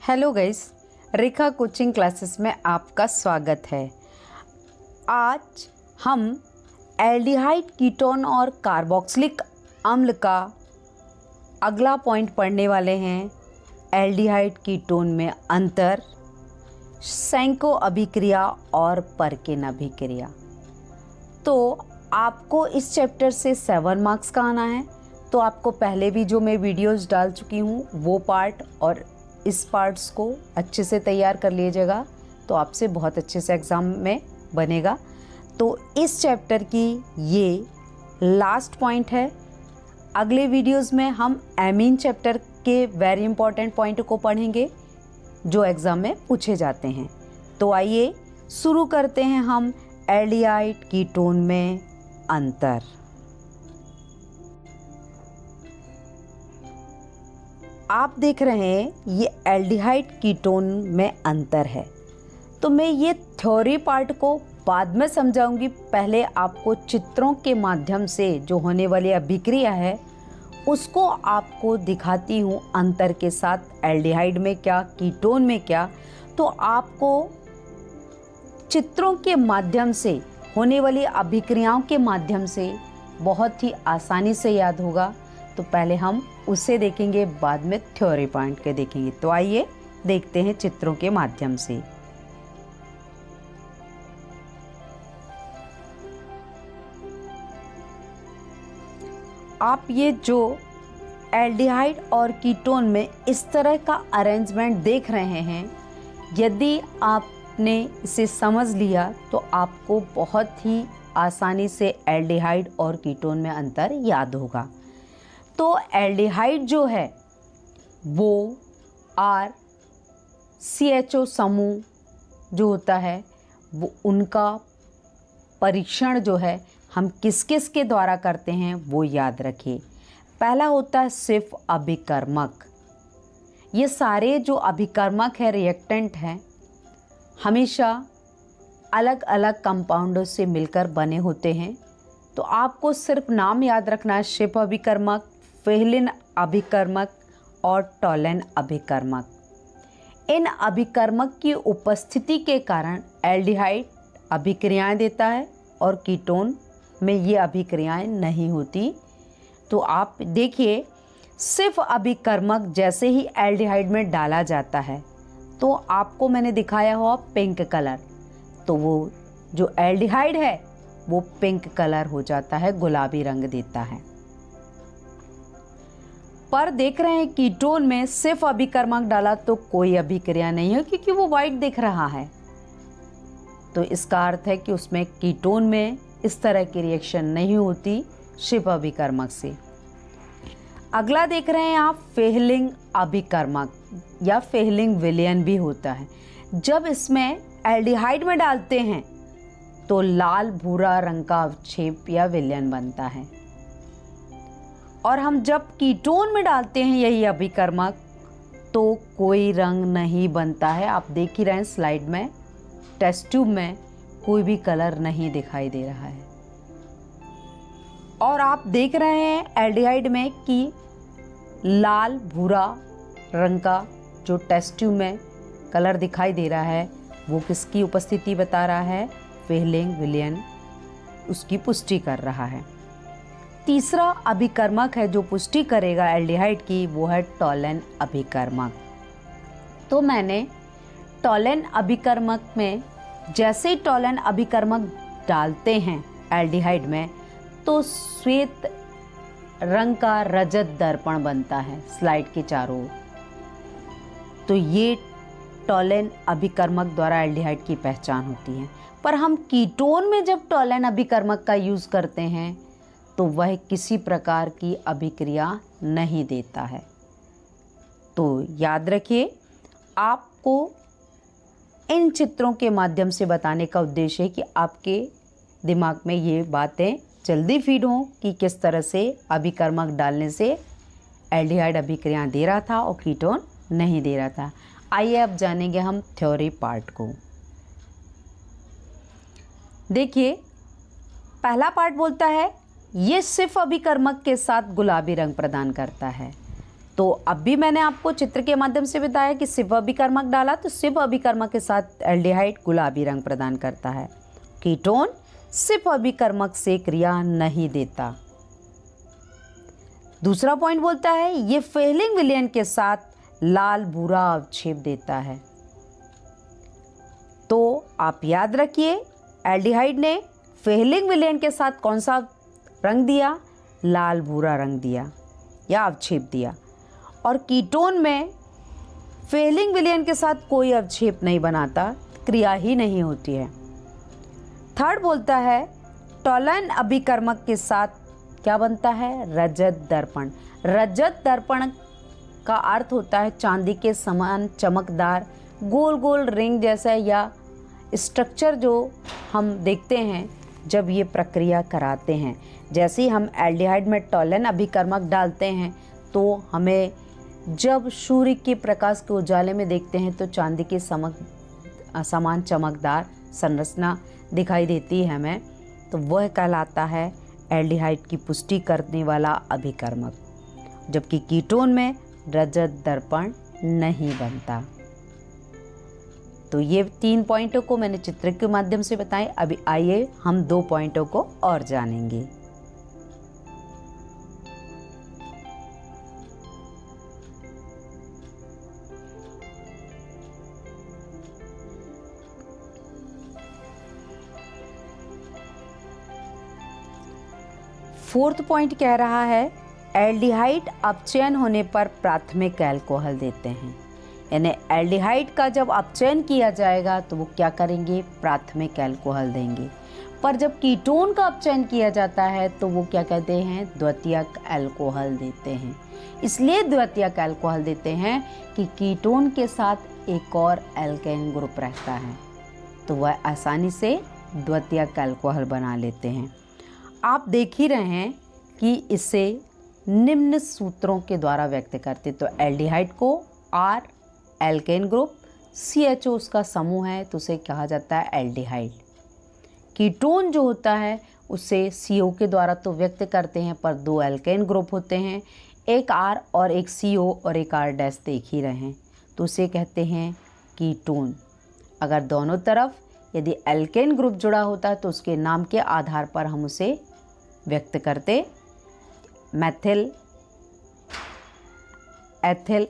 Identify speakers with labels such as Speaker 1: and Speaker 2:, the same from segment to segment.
Speaker 1: Hello guys, रेखा coaching classes में आपका स्वागत है। आज हम एल्डिहाइड कीटोन और कार्बोक्सिलिक अम्ल का अगला पॉइंट पढ़ने वाले हैं। एल्डिहाइड कीटोन में अंतर, सैंको अभिक्रिया और परकिन अभिक्रिया। तो आपको इस चैप्टर से 7 मार्क्स का आना है। तो आपको पहले भी जो मैं वीडियोस डाल चुकी हूँ वो पार्ट और इस पार्ट्स को अच्छे से तैयार कर लीजिएगा, तो आपसे बहुत अच्छे से एग्ज़ाम में बनेगा। तो इस चैप्टर की ये लास्ट पॉइंट है। अगले वीडियोस में हम एमीन चैप्टर के वेरी इंपॉर्टेंट पॉइंट को पढ़ेंगे जो एग्ज़ाम में पूछे जाते हैं। तो आइए शुरू करते हैं हम एल्डिहाइड कीटोन में अंतर। आप देख रहे हैं ये एल्डिहाइड कीटोन में अंतर है। तो मैं ये थ्योरी पार्ट को बाद में समझाऊंगी। पहले आपको चित्रों के माध्यम से जो होने वाली अभिक्रिया है उसको आपको दिखाती हूँ, अंतर के साथ एल्डिहाइड में क्या, कीटोन में क्या। तो आपको चित्रों के माध्यम से होने वाली अभिक्रियाओं के माध्यम से बहुत ही आसानी से याद होगा। तो पहले हम उसे देखेंगे, बाद में थ्योरी पॉइंट के देखेंगे। तो आइए देखते हैं चित्रों के माध्यम से। आप ये जो एल्डिहाइड और कीटोन में इस तरह का अरेंजमेंट देख रहे हैं, यदि आपने इसे समझ लिया तो आपको बहुत ही आसानी से एल्डिहाइड और कीटोन में अंतर याद होगा। तो एल्डिहाइड जो है वो CHO समूह जो होता है वो उनका परीक्षण जो है हम किस किस के द्वारा करते हैं वो याद रखिए। पहला होता है सिर्फ अभिकर्मक। ये सारे जो अभिकर्मक है, रिएक्टेंट हैं, हमेशा अलग अलग कंपाउंडों से मिलकर बने होते हैं। तो आपको सिर्फ नाम याद रखना है, शिप अभिकर्मक, फेहलिन अभिकर्मक और टॉलेन अभिकर्मक। इन अभिकर्मक की उपस्थिति के कारण एल्डिहाइड अभिक्रियाएं देता है और कीटोन में ये अभिक्रियाएं नहीं होती। तो आप देखिए, सिर्फ अभिकर्मक जैसे ही एल्डिहाइड में डाला जाता है तो आपको मैंने दिखाया हुआ पिंक कलर, तो वो जो एल्डिहाइड है वो पिंक कलर हो जाता है, गुलाबी रंग देता है। पर देख रहे हैं कीटोन में सिर्फ अभिकर्मक डाला तो कोई अभिक्रिया नहीं है क्योंकि वो वाइट दिख रहा है। तो इसका अर्थ है कि उसमें कीटोन में इस तरह की रिएक्शन नहीं होती शिप अभिकर्मक से। अगला देख रहे हैं आप फेहलिंग अभिकर्मक या फेहलिंग विलयन भी होता है। जब इसमें एल्डिहाइड में डालते हैं तो लाल भूरा रंग का अवक्षेप या विलयन बनता है, और हम जब कीटोन में डालते हैं यही अभिकर्मक तो कोई रंग नहीं बनता है। आप देख ही रहे हैं स्लाइड में, टेस्ट ट्यूब में कोई भी कलर नहीं दिखाई दे रहा है। और आप देख रहे हैं एल्डिहाइड में कि लाल भूरा रंग का जो टेस्ट ट्यूब में कलर दिखाई दे रहा है वो किसकी उपस्थिति बता रहा है? फेहलिंग विलयन उसकी पुष्टि कर रहा है। तीसरा अभिकर्मक है जो पुष्टि करेगा एल्डिहाइड की, वो है टॉलेन अभिकर्मक। तो मैंने टॉलेन अभिकर्मक में जैसे ही टॉलेन अभिकर्मक डालते हैं एल्डिहाइड में तो श्वेत रंग का रजत दर्पण बनता है स्लाइड के चारों ओर। तो ये टॉलेन अभिकर्मक द्वारा एल्डिहाइड की पहचान होती है। पर हम कीटोन में जब टॉलेन अभिकर्मक का यूज़ करते हैं तो वह किसी प्रकार की अभिक्रिया नहीं देता है। तो याद रखिए, आपको इन चित्रों के माध्यम से बताने का उद्देश्य है कि आपके दिमाग में ये बातें जल्दी फीड हों कि किस तरह से अभिकर्मक डालने से एल्डिहाइड अभिक्रिया दे रहा था और कीटोन नहीं दे रहा था। आइए अब जानेंगे हम थ्योरी पार्ट को। देखिए, पहला पार्ट बोलता है ये सिर्फ अभिकर्मक के साथ गुलाबी रंग प्रदान करता है। तो अब भी मैंने आपको चित्र के माध्यम से बताया कि सिर्फ अभिकर्मक डाला तो सिर्फ अभिकर्मक के साथ एल्डिहाइड गुलाबी रंग प्रदान करता है। कीटोन सिर्फ अभिकर्मक से क्रिया नहीं देता। दूसरा पॉइंट बोलता है ये फेलिंग विलयन के साथ लाल भूरा अवक्षेप देता है। तो आप याद रखिए, एल्डिहाइड ने फेलिंग विलयन के साथ कौन सा रंग दिया? लाल भूरा रंग दिया या अवक्षेप दिया। और कीटोन में फेलिंग विलयन के साथ कोई अवक्षेप नहीं बनाता, क्रिया ही नहीं होती है। थर्ड बोलता है टॉलन अभिकर्मक के साथ क्या बनता है? रजत दर्पण। रजत दर्पण का अर्थ होता है चांदी के समान चमकदार गोल गोल रिंग जैसा या स्ट्रक्चर जो हम देखते हैं जब ये प्रक्रिया कराते हैं। जैसे ही हम एल्डिहाइड में टॉलन अभिकर्मक डालते हैं तो हमें जब सूर्य के प्रकाश के उजाले में देखते हैं तो चांदी के समान चमकदार संरचना दिखाई देती है हमें, तो वह कहलाता है एल्डिहाइड की पुष्टि करने वाला अभिकर्मक। जबकि कीटोन में रजत दर्पण नहीं बनता। तो ये 3 पॉइंटों को मैंने चित्र के माध्यम से बताए। अभी आइए हम 2 पॉइंटों को और जानेंगे। फोर्थ पॉइंट कह रहा है एल्डिहाइड अपचयन होने पर प्राथमिक अल्कोहल देते हैं। यानी एल्डिहाइड का जब अपचयन किया जाएगा तो वो क्या करेंगे? प्राथमिक अल्कोहल देंगे। पर जब कीटोन का अपचयन किया जाता है तो वो क्या कहते हैं? द्वितीयक अल्कोहल देते हैं। इसलिए द्वितीयक अल्कोहल देते हैं कि कीटोन के साथ एक और एल्केन ग्रुप रहता है, तो वह आसानी से द्वितीयक अल्कोहल बना लेते हैं। आप देख ही रहे हैं कि इसे निम्न सूत्रों के द्वारा व्यक्त करते। तो एल्डिहाइड को R एल्केन ग्रुप, CHO उसका समूह है तो उसे कहा जाता है एल्डिहाइड। कीटोन जो होता है उसे CO के द्वारा तो व्यक्त करते हैं, पर 2 एल्केन ग्रुप होते हैं, एक R और एक CO और एक R डैश देख ही रहे हैं, तो उसे कहते हैं कीटोन। अगर दोनों तरफ यदि एल्केन ग्रुप जुड़ा होता है तो उसके नाम के आधार पर हम उसे व्यक्त करते मैथिल, एथिल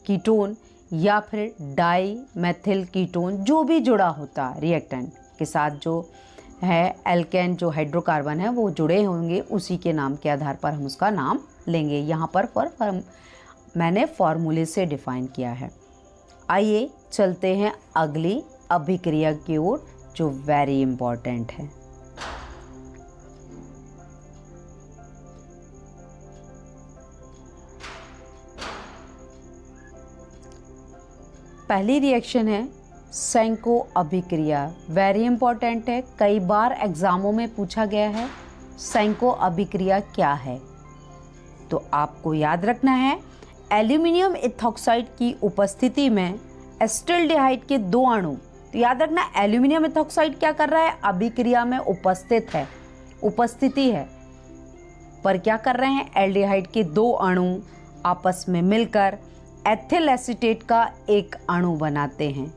Speaker 1: कीटोन या फिर डाई मैथिल कीटोन, जो भी जुड़ा होता रिएक्टेंट के साथ जो है एल्केन जो हाइड्रोकार्बन है वो जुड़े होंगे, उसी के नाम के आधार पर हम उसका नाम लेंगे। यहाँ पर मैंने फॉर्मूले से डिफाइन किया है। आइए चलते हैं अगली अभिक्रिया की ओर जो वेरी इंपॉर्टेंट है। पहली रिएक्शन है सेंको अभिक्रिया। वेरी इंपॉर्टेंट है, कई बार एग्जामों में पूछा गया है सेंको अभिक्रिया क्या है। तो आपको याद रखना है एल्यूमिनियम इथॉक्साइड की उपस्थिति में एसिटाल्डिहाइड के 2 अणु, तो याद रखना एल्यूमिनियम इथॉक्साइड क्या कर रहा है? अभिक्रिया में उपस्थित है, उपस्थिति है, पर क्या कर रहे हैं? एल्डिहाइड के 2 अणु आपस में मिलकर एथिल एसीटेट का एक अणु बनाते हैं।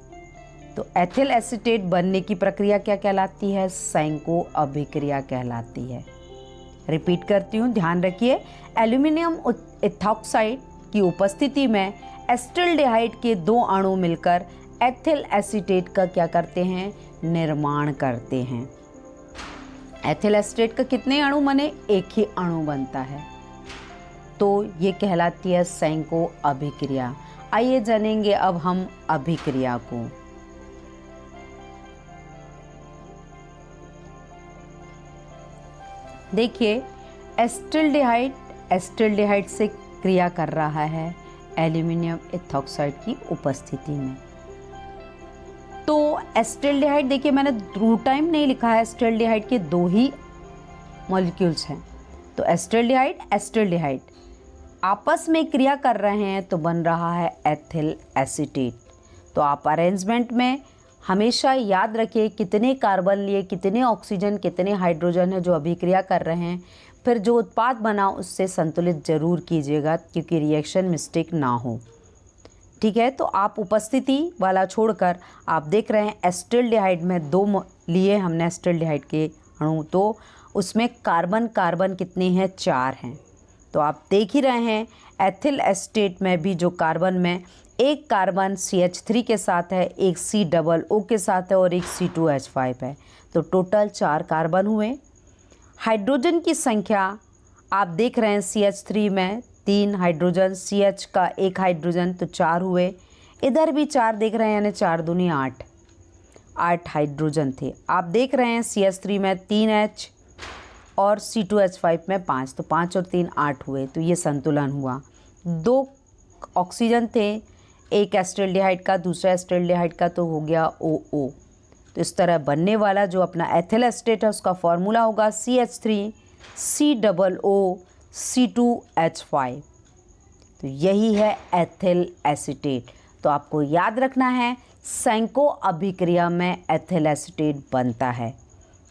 Speaker 1: तो एथिल एसीटेट बनने की प्रक्रिया क्या कहलाती है? सेंको अभिक्रिया कहलाती है। रिपीट करती हूँ, ध्यान रखिए, एल्यूमिनियम इथॉक्साइड की उपस्थिति में एसिटाल्डिहाइड के 2 अणु मिलकर एथिल एसीटेट का क्या करते हैं? निर्माण करते हैं। एथिल एसीटेट का कितने अणु बने? एक ही अणु बनता है, तो ये कहलाती है सेंको अभिक्रिया। आइए जानेंगे अब हम अभिक्रिया को। देखिए एसिटाल्डिहाइड से क्रिया कर रहा है एल्यूमिनियम इथॉक्साइड की उपस्थिति में। तो एसिटाल्डिहाइड, देखिए मैंने रूट टाइम नहीं लिखा है, एसिटाल्डिहाइड के 2 ही मॉलिक्यूल्स हैं। तो एसिटाल्डिहाइड आपस में क्रिया कर रहे हैं तो बन रहा है एथिल एसीटेट। तो आप अरेंजमेंट में हमेशा याद रखिए कितने कार्बन लिए, कितने ऑक्सीजन, कितने हाइड्रोजन है जो अभिक्रिया कर रहे हैं, फिर जो उत्पाद बना उससे संतुलित जरूर कीजिएगा, क्योंकि रिएक्शन मिस्टेक ना हो। ठीक है, तो आप उपस्थिति वाला छोड़कर आप देख रहे हैं एसिटिल्डिहाइड में 2 लिए हमने एसिटिल्डिहाइड के अणु, तो उसमें कार्बन कार्बन कितने हैं, 4 हैं। तो आप देख ही रहे हैं एथिल एसीटेट में भी जो कार्बन में एक कार्बन CH3 के साथ है, एक COO के साथ है और एक C2H5 है, तो टोटल 4 कार्बन हुए। हाइड्रोजन की संख्या आप देख रहे हैं CH3 में 3 हाइड्रोजन, CH का 1 हाइड्रोजन, तो 4 हुए। इधर भी 4 देख रहे हैं, यानी 4 दूनी 8 हाइड्रोजन थे। आप देख रहे हैं CH3 में 3H और C2H5 में 5, तो 5 और 3 8 हुए, तो ये संतुलन हुआ। 2 ऑक्सीजन थे, एक एसिटिल्डिहाइड का, दूसरा एसिटिल्डिहाइड का, तो हो गया OO। तो इस तरह बनने वाला जो अपना एथिल एसीटेट है उसका फॉर्मूला होगा CH3 COO C2H5। तो यही है एथिल एसीटेट। तो आपको याद रखना है सैंको अभिक्रिया में एथिल एसीटेट बनता है।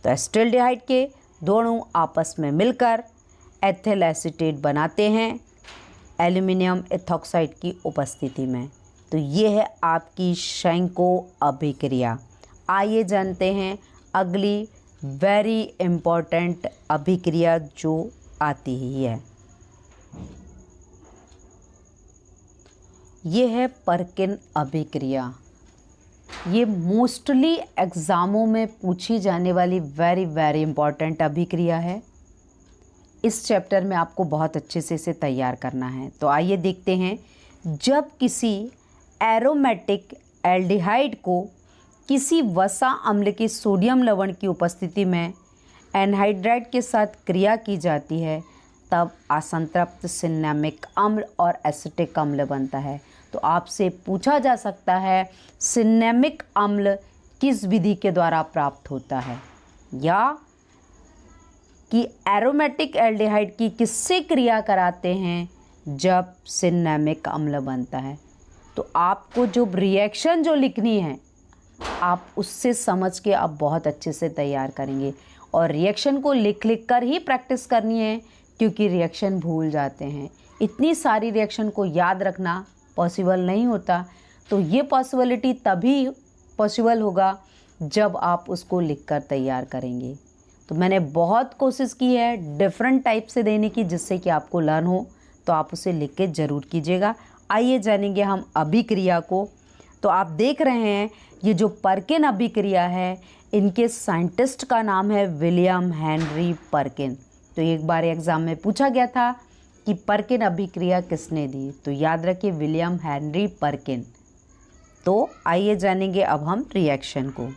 Speaker 1: तो एसिटिल्डिहाइड के 2 अणु आपस में मिलकर एथिल एसीटेट बनाते हैं एल्यूमिनियम एथॉक्साइड की उपस्थिति में। तो ये है आपकी सैंको अभिक्रिया। आइए जानते हैं अगली वेरी इम्पॉर्टेंट अभिक्रिया जो आती ही है, ये है परकिन अभिक्रिया। ये मोस्टली एग्ज़ामों में पूछी जाने वाली वेरी वेरी इम्पॉर्टेंट अभिक्रिया है। इस चैप्टर में आपको बहुत अच्छे से इसे तैयार करना है। तो आइए देखते हैं, जब किसी एरोमेटिक एल्डिहाइड को किसी वसा अम्ल के सोडियम लवण की उपस्थिति में एनहाइड्राइड के साथ क्रिया की जाती है, तब असंतृप्त सिनेमिक अम्ल और एसिटिक अम्ल बनता है। तो आपसे पूछा जा सकता है सिनेमिक अम्ल किस विधि के द्वारा प्राप्त होता है, या कि एरोमेटिक एल्डिहाइड की किससे क्रिया कराते हैं जब सिनेमिक अम्ल बनता है। तो आपको जो रिएक्शन जो लिखनी है आप उससे समझ के आप बहुत अच्छे से तैयार करेंगे, और रिएक्शन को लिख कर ही प्रैक्टिस करनी है, क्योंकि रिएक्शन भूल जाते हैं। इतनी सारी रिएक्शन को याद रखना पॉसिबल नहीं होता। तो ये पॉसिबिलिटी तभी पॉसिबल होगा जब आप उसको लिखकर तैयार करेंगे। तो मैंने बहुत कोशिश की है डिफरेंट टाइप से देने की, जिससे कि आपको लर्न हो, तो आप उसे लिख के ज़रूर कीजिएगा। आइए जानेंगे हम अभिक्रिया को। तो आप देख रहे हैं ये जो परकिन अभिक्रिया है, इनके साइंटिस्ट का नाम है विलियम हेनरी परकिन। तो एक बार एग्ज़ाम में पूछा गया था कि परकिन अभिक्रिया किसने दी, तो याद रखिए विलियम हेनरी परकिन। तो आइए जानेंगे अब हम रिएक्शन को।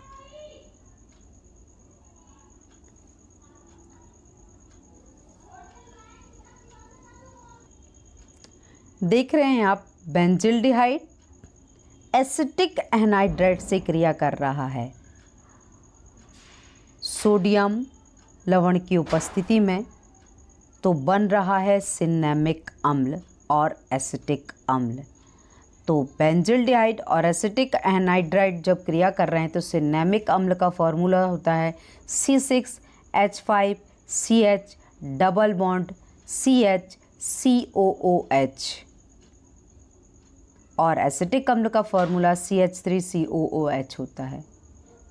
Speaker 1: देख रहे हैं आप बेंजिल्डिहाइड एसिटिक एनहाइड्राइड से क्रिया कर रहा है सोडियम लवण की उपस्थिति में, तो बन रहा है सिनेमिक अम्ल और एसिटिक अम्ल। तो बेंजिल्डिहाइड और एसिटिक एनहाइड्राइड जब क्रिया कर रहे हैं तो सिनेमिक अम्ल का फॉर्मूला होता है C6H5CH डबल बॉन्ड CH और एसिटिक अम्ल का फॉर्मूला CH3COOH होता है।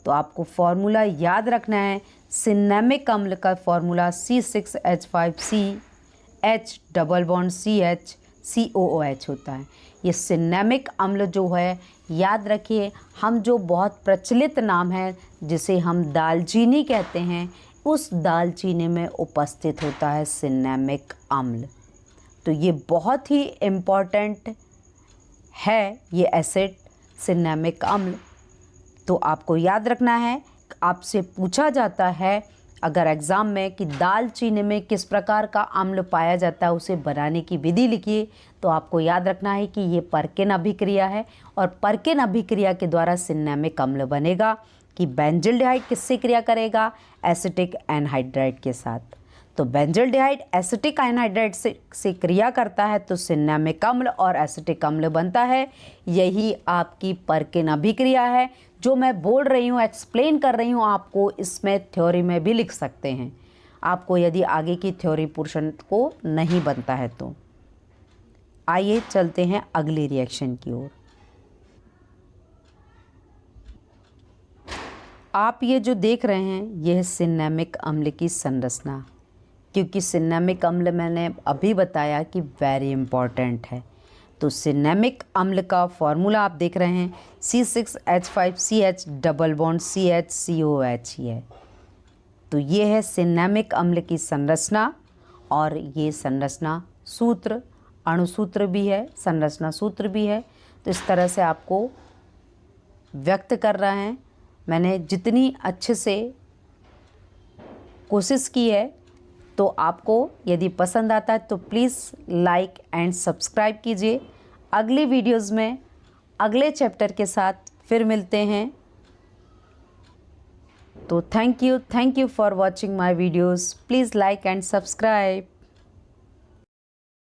Speaker 1: तो आपको फॉर्मूला याद रखना है, सिनेमिक अम्ल का formula C6H5CH double bond CH COOH होता है। ये सिनेमिक अम्ल जो है याद रखिए, हम जो बहुत प्रचलित नाम है जिसे हम दालचीनी कहते हैं, उस दालचीनी में उपस्थित होता है सिनेमिक अम्ल। तो ये बहुत ही इम्पॉर्टेंट है ये एसिड सिनेमिक अम्ल। तो आपको याद रखना है, आपसे पूछा जाता है अगर एग्ज़ाम में कि दालचीनी में किस प्रकार का अम्ल पाया जाता है, उसे बनाने की विधि लिखिए। तो आपको याद रखना है कि ये परकिन अभिक्रिया है, और परकिन अभिक्रिया के द्वारा सिनेमिक अम्ल बनेगा कि बेंजिल्डिहाइड किससे क्रिया करेगा, एसिटिक एनहाइड्राइड के साथ। तो बेंजिल्डिहाइड एसिटिक एनहाइड्राइड से क्रिया करता है तो सिनेमिक अम्ल और एसिटिक अम्ल बनता है। यही आपकी परकिन अभिक्रिया है। जो मैं बोल रही हूँ, एक्सप्लेन कर रही हूँ आपको, इसमें थ्योरी में भी लिख सकते हैं। आपको यदि आगे की थ्योरी पोर्शन को नहीं बनता है तो। आइए चलते हैं अगले रिएक्शन की ओर। आप ये जो देख रहे हैं यह है सिनेमिक अम्ल की संरचना, क्योंकि सिनेमिक अम्ल मैंने अभी बताया कि वेरी इम्पॉर्टेंट है। तो सिनेमिक अम्ल का फॉर्मूला आप देख रहे हैं C6H5CH डबल बॉन्ड CHCOH ही है। तो ये है सिनेमिक अम्ल की संरचना, और ये संरचना सूत्र अणुसूत्र भी है, संरचना सूत्र भी है। तो इस तरह से आपको व्यक्त कर रहा है। मैंने जितनी अच्छे से कोशिश की है, तो आपको यदि पसंद आता है तो प्लीज़ लाइक एंड सब्सक्राइब कीजिए। अगली वीडियोज़ में अगले चैप्टर के साथ फिर मिलते हैं। तो thank you for watching my videos. Please like and subscribe.